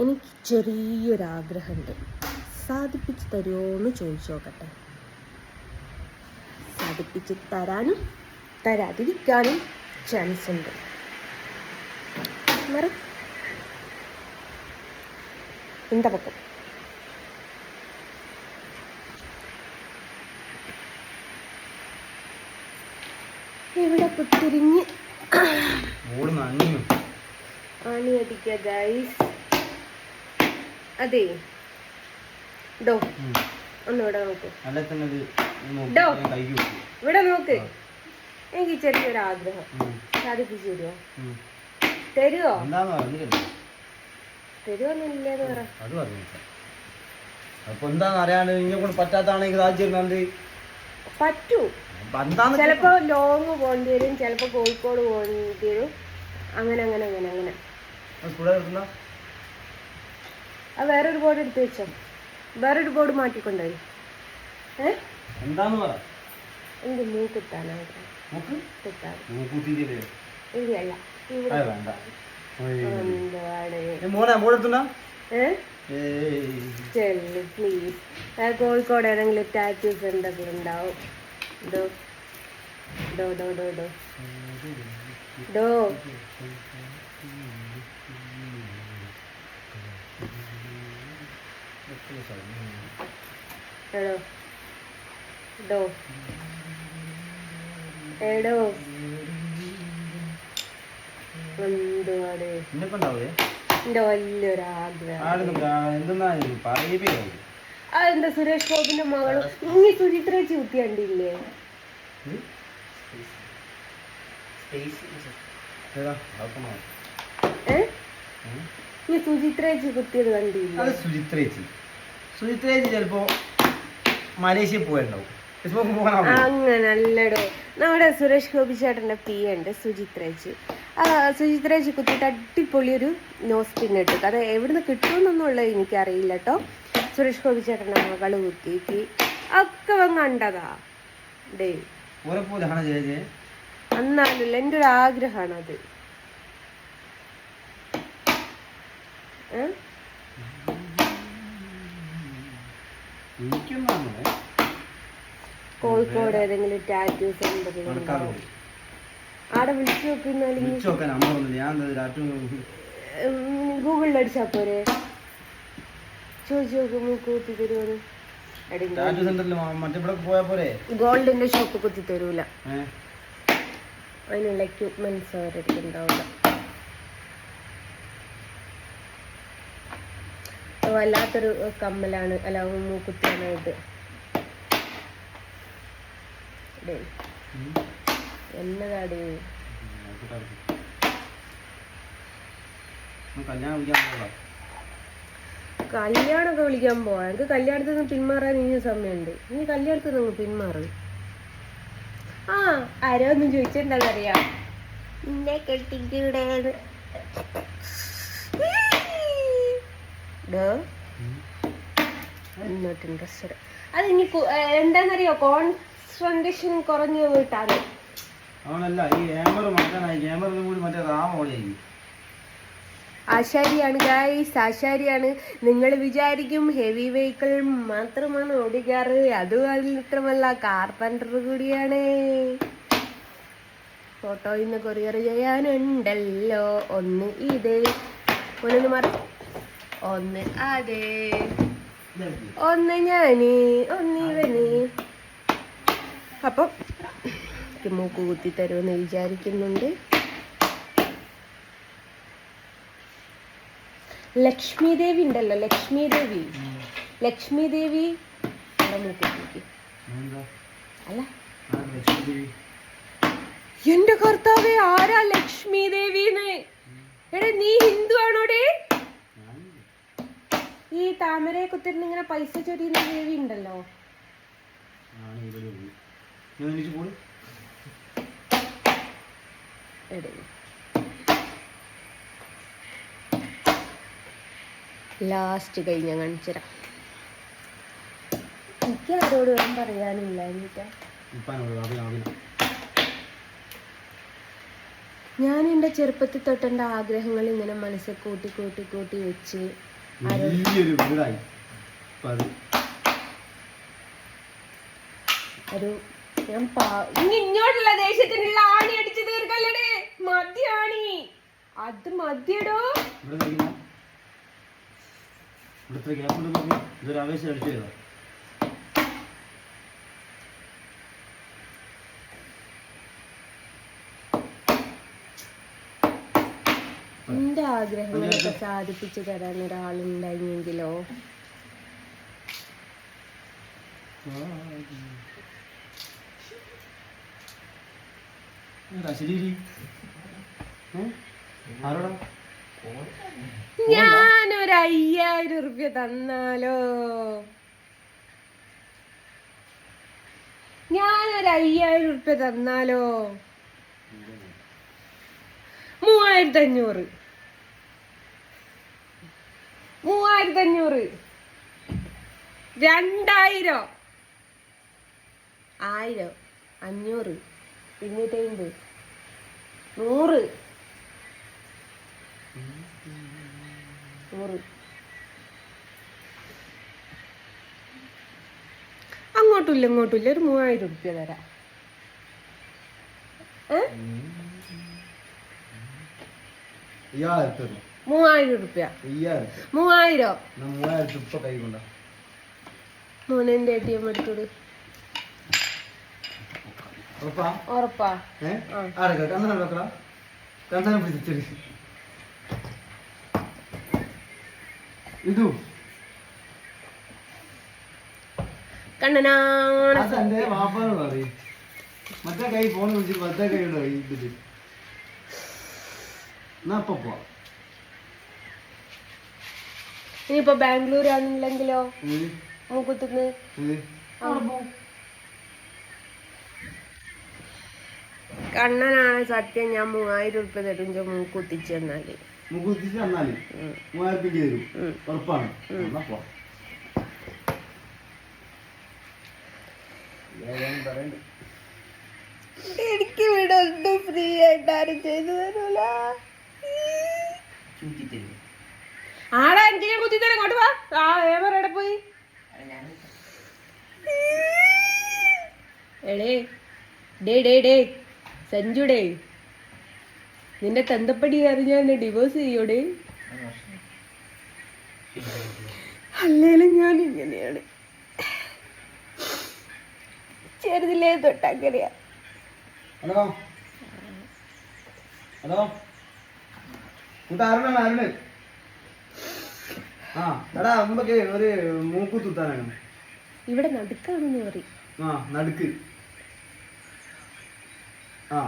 എനിക്ക് ചെറിയൊരാഗ്രഹമുണ്ട്, സാധിപ്പിച്ച് തരുമോ എന്ന് ചോദിച്ചു നോക്കട്ടെ. സാധിപ്പിച്ച് തരാനും തരാതിരിക്കാനും ചാൻസ് ഉണ്ട്. എന്താ പക്കം ഇവിടെ തിരിഞ്ഞ് ആണി അടിക്കുക ഗൈസ്. അതെ ഡോ ഒന്ന് ഇവിടെ നോക്ക്, ഡോ ഇവിടെ നോക്ക്. എനിക്ക് ചെറിയൊരാഗ്രഹം, സാധിപ്പിച്ചു തരുമോ? തരുമോന്നില്ലേന്ന് പറ. പറ്റൂ. ചിലപ്പോ ലോങ് പോകേണ്ടി വരും, ചിലപ്പോ കോഴിക്കോട് പോകേണ്ടി വരും. അങ്ങനെ അങ്ങനെ അങ്ങനെ അങ്ങനെ. ആ വേറൊരു ബോർഡ് എടുത്ത് വെച്ചോ, വേറൊരു ബോർഡ് മാറ്റിക്കൊണ്ടുപോയി. എനിക്ക് മൂക്കിട്ടാനായിട്ട് ഇല്ല പ്ലീസ്. കോഴിക്കോട് ഏതെങ്കിലും ടാറ്റൂ സെന്ററിൽ ഉണ്ടാവും. ഡോ ഡോ ഡോ ഡോ ഡോ ഡോ എടോ ഡോ എടോ എന്തുവാടേ എന്റെ വലിയൊരാഗ്രഹം. അതെന്താ സുരേഷ് ഗോപിന്റെ മകള് ഇനി സുചിത്രേച്ചി കുത്തി കണ്ടില്ലേ? നീ സുചിത്രേച്ചി കുത്തിയത് കണ്ടില്ലേ? സുചിത്രേച്ചി ചിലപ്പോ മലേഷ്യ പോയിട്ടുണ്ടാവും. അങ്ങനല്ലടോ, നമ്മുടെ സുരേഷ് ഗോപി ചേട്ടന്റെ പി ഉണ്ട് സുചിത്രേച്ചി. സുചിത്രേച്ചി കുത്തിയിട്ട് അടിപൊളി ഒരു നോസ് പിൻ ഇട്ടു. അത് എവിടുന്ന് കിട്ടുമെന്നൊന്നുള്ളത് എനിക്കറിയില്ല കേട്ടോ. സുരേഷ് ഗോപി ചേട്ടൻ്റെ മകള് കുത്തിയിട്ട് ഒക്കെ കണ്ടതാ ഡേ. എന്നാലല്ല, എൻ്റെ ഒരു ആഗ്രഹമാണത്. കോഴിക്കോട് ഏതെങ്കിലും ടാറ്റൂ സെന്ററിൽ ആടെ വിളിച്ചു നോക്കുന്നാലും ഗൂഗിളിൽ അടിച്ചാ പോരെ, ചോദിച്ചു നോക്കും മൂക്ക് കുത്തി തരുമോ? ഗോൾഡിന്റെ ഷോപ്പ് കുത്തി തരൂല, അതിനുള്ള എക്യുപ്മെന്റ്സ് അവരുടെ ഉണ്ടാവില്ല. വല്ലാത്തൊരു കമ്മലാണ്, അല്ല മൂക്കുത്താനായിട്ട്. എന്നതാടി കല്യാണമൊക്കെ വിളിക്കാൻ പോവാ. എനിക്ക് കല്യാണത്തിൽ നിന്ന് പിന്മാറാൻ ഇനി സമയമുണ്ട്. ഇനി കല്യാണത്തിൽ നിന്ന് പിന്മാറും. ആരോന്നും ചോദിച്ചിട്ടുണ്ടെന്നറിയാം, എന്നെ കെട്ടിക്കൂടെ? Not interested. അത് ഇനി എന്താന്നറിയോ, കോൺസെൻട്രേഷൻ കുറഞ്ഞു പോയിട്ടാണ്. ആശാരിയാണ് ഗൈസ്, ആശാരിയാണ്. നിങ്ങൾ വിചാരിക്കും ഹെവി വെഹിക്കിൾ മാത്രമാണ് ഓടിക്കാറ്, അതും മാത്രമല്ല കാർപ്പൻറ്റർ കൂടിയാണ്. ഫോട്ടോ ഇന്ന് കൊറിയർ ചെയ്യാനുണ്ടല്ലോ. ഒന്ന് ഇത്, ഒന്ന് മാറി, ഒന്ന് അതെ, ഒന്ന് ഞാന്, ഒന്ന് ഇവന്. അപ്പം മൂക്ക് കുത്തി തരുമെന്ന് വിചാരിക്കുന്നുണ്ട്. ലക്ഷ്മി ദേവി ഉണ്ടല്ലോ, ലക്ഷ്മി ദേവി മൂക്കുത്തി അല്ല. എന്റെ കർത്താവേ, ആരാ ലക്ഷ്മി ദേവിന്ന്? എടേ നീ ഹിന്ദു ആണോടേ? ഈ താമരയെ കുത്തിരുന്ന് ഇങ്ങനെ പൈസ ചൊരിയുന്ന ദേവി ഉണ്ടല്ലോ. ലാസ്റ്റ് കഴിഞ്ഞ കാണിച്ചരാ. എനിക്ക് ആരോട് വേണം പറയാനില്ല. ഞാൻ എൻ്റെ ചെറുപ്പത്തിൽ തൊട്ടെൻ്റെ ആഗ്രഹങ്ങൾ ഇങ്ങനെ മനസ്സിൽ കൂട്ടി കൂട്ടി കൂട്ടി വെച്ച് വലിയൊരു വീടായി ഇപ്പൊ അത്. ഒരു ഞാൻ ഇനി ഇങ്ങോട്ടുള്ള ദേഷ്യത്തിനുള്ള ആണി അടിച്ചു തീർക്കല്ലേ മതിയാണി അത് മതിയടോ. ഇവിടുത്തെ ഗ്യാസ് കൊണ്ട് നോക്കി ഇതൊരു ആവേശം അടിച്ചു ചെയ്തോ. എന്റെ ആഗ്രഹങ്ങളൊക്കെ സാധിപ്പിച്ചു തരാൻ ഒരാളുണ്ടായിരുന്നെങ്കിലോ. ഞാനൊരു 5000 ഉറുപ്യ തന്നാലോ? ഞാനൊരു 5000 ഉറുപ്യ തന്നാലോ? 3500 3500 2000 1000 500 250 100 100 അങ്ങോട്ടില്ല ഇങ്ങോട്ടില്ല ഒരു 3000 ഉറുപ്യ തരാം. 3000 ഉറുപ്യ 3000 മോനെന്റെ ATM എടുത്തോട്. ഉറപ്പാ? ഇതു കണ്ണനാണ് വാപ്പാന്ന് പറയും. മറ്റേ കൈ ഫോൺ വിളിച്ചിട്ട് മറ്റേ കൈ ഉണ്ടോ ഇതില്? എന്നാ അപ്പൊ പോവാം. ഇനിയിപ്പോ ബാംഗ്ലൂർ ആണെങ്കിലെങ്കിലോ മൂക്കുത്തുന്ന് കണ്ണനാണ് സത്യം. ഞാൻ 3000 ഉറുപ്യ തരും മൂക്കുത്തിച്ച് തന്നാല്. മൂക്കുത്തിച്ച് തന്നാല് 3000 തരും ഉറപ്പാണ്. എന്നാ പോവാം. എനിക്ക് ഇവിടെ ഒന്നും ഫ്രീ ആയിട്ട് ആരും ചെയ്തു തരൂല. ആടാ എനിക്ക് ഞാൻ കുത്തിത്തരാം. അങ്ങോട്ട് വാ. എവിടെ പോയി? എടേ ഡേ ഡേ ഡേ സഞ്ജുടേ, നിന്റെ തന്തപ്പടി അറിഞ്ഞാ എന്നെ ഡിവോഴ്സ് ചെയ്യോടേ. അല്ലേലും ഞാൻ ഇങ്ങനെയാണ്, ചെറുതിലേ തൊട്ടങ്ങനെയാ. Hello hello Arun Arun. ആ എടാ നമുക്ക് ഒരു മൂക്കുത്താനാണ്. ഇവിടെ നടുക്കാണെന്ന് പറയും. ആ നടുക്ക്. ആ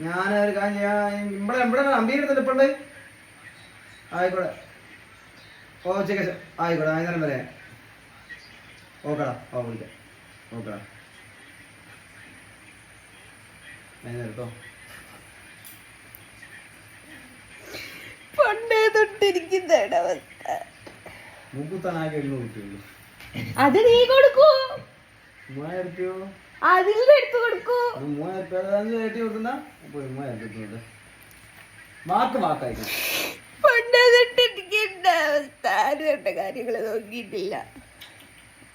ഞാനൊരു കാര്യം ചെയ്യാം. ഇവിടെ ഇവിടെ അമ്പീരത്തല്ലേ ഇപ്പണ്ട്? ആയിക്കോട്ടെ. ഓ ഉച്ചയ്ക്ക് ആയിക്കോട്ടെ, വൈകുന്നേരം വരെ. ഓക്കെടാ. ഓ വിളിക്കാം. ഓക്കെടാ, വൈകുന്നേരം കേട്ടോ. പണ്ടേ തൊട്ടിരിക്കുന്ന അവസ്ഥ. മൂക്കുത്താനാകെ 800 കിട്ടുള്ളൂ. അത് നീ കൊടുക്കൂ. 3000 രൂപയോ? അതിൽ നിന്ന് എടുത്തു കൊടുക്കൂ. 3000 രൂപ കൊടുക്കുന്ന 3000 രൂപ വാക്ക് വാക്കായിരിക്കും. പണ്ടേ തൊട്ടിരിക്കുന്ന അവസ്ഥ. ആരും എന്റെ കാര്യങ്ങള് നോക്കിയിട്ടില്ല.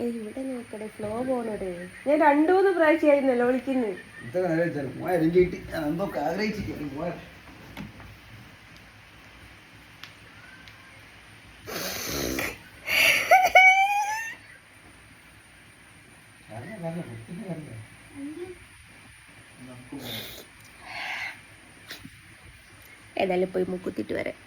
ഇവിടെ നോക്കണേ, ഫ്ലോ പോണടേ. ഞാൻ 2-3 പ്രാവശ്യമായി നിലവിളിക്കുന്നു. ഇത്ര നേരം 3000 കിട്ടി. ഞാൻ എന്തൊക്കെ ആഗ്രഹിച്ചിരിക്കുന്നു. 3000 ഏതായാലും പോയി മുക്കുത്തിട്ട് വരാം.